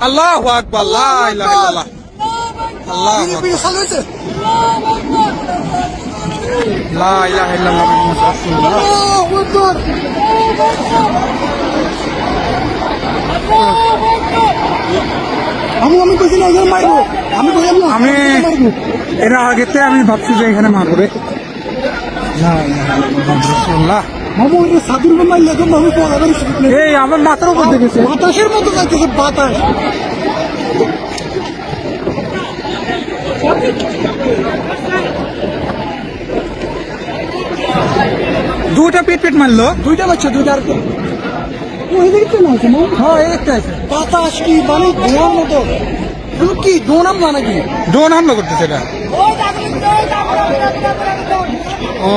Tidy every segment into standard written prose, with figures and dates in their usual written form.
আল্লাহু আকবার, লা ইলাহা ইল্লাল্লাহ, আল্লাহু আকবার, লা ইলাহা ইল্লাল্লাহ, মুহাম্মাদুর রাসূলুল্লাহ। আমি কইছি না এখানে মারবো, আমি কইলাম না আমি এর আগেতে আমি ভাবছি যে এখানে মারবো রে। লা ইলাহা ইল্লাল্লাহ, রাসূলুল্লাহ। মামু ওই সাধুর মারলে তো মামু পড়াবার সুযোগ নেই। এই আমার মাথার উপর দেখেছে, বাতাসের মতো যাইতেছে বাতাস। দুইটা পিট মারলো। দুইটা বাচ্চা দুইটা আর ওই দিকে না আছে মামু। হ্যাঁ, এই একটা আছে। বাতাস কি মানে ধোঁয়ার মতো, কি দোনাম না নাকি? ড্রোন হামলা করতেছে এটা। ও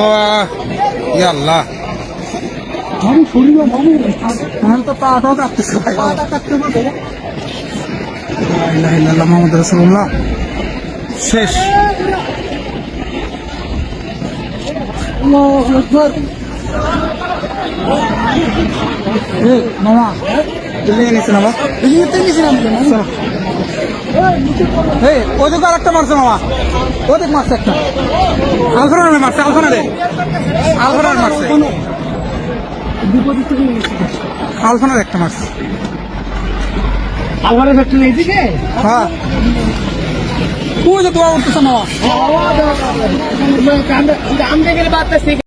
ইয়া আল্লাহ, মামু শরীর মামু আমার তো পাটাও কাঁপতেছে ভাই। পাটা কাটতে হবে। লা ইলাহা ইল্লাল্লাহ, মুহাম্মাদুর রাসূলুল্লাহ। শেষ। আল্লাহু আকবার। এই মামা, বিল্ডিং নিচে নামা। বিলিতে গেছিলাম তো মামু। চলো। এই ওদিকে আরেকটা মারছে মামা, ওদিক মারছে একটা। আলফানারে মারছে, আলফানারে মারছে, বিপদ থেকে গেছি। আলফানার একটা মারছে। আলবারে ফ্যাক্টরি এইদিকে হ্যাঁ, তুই যে দোয়া করতেছ মামা। আমরা গেলে বাতাস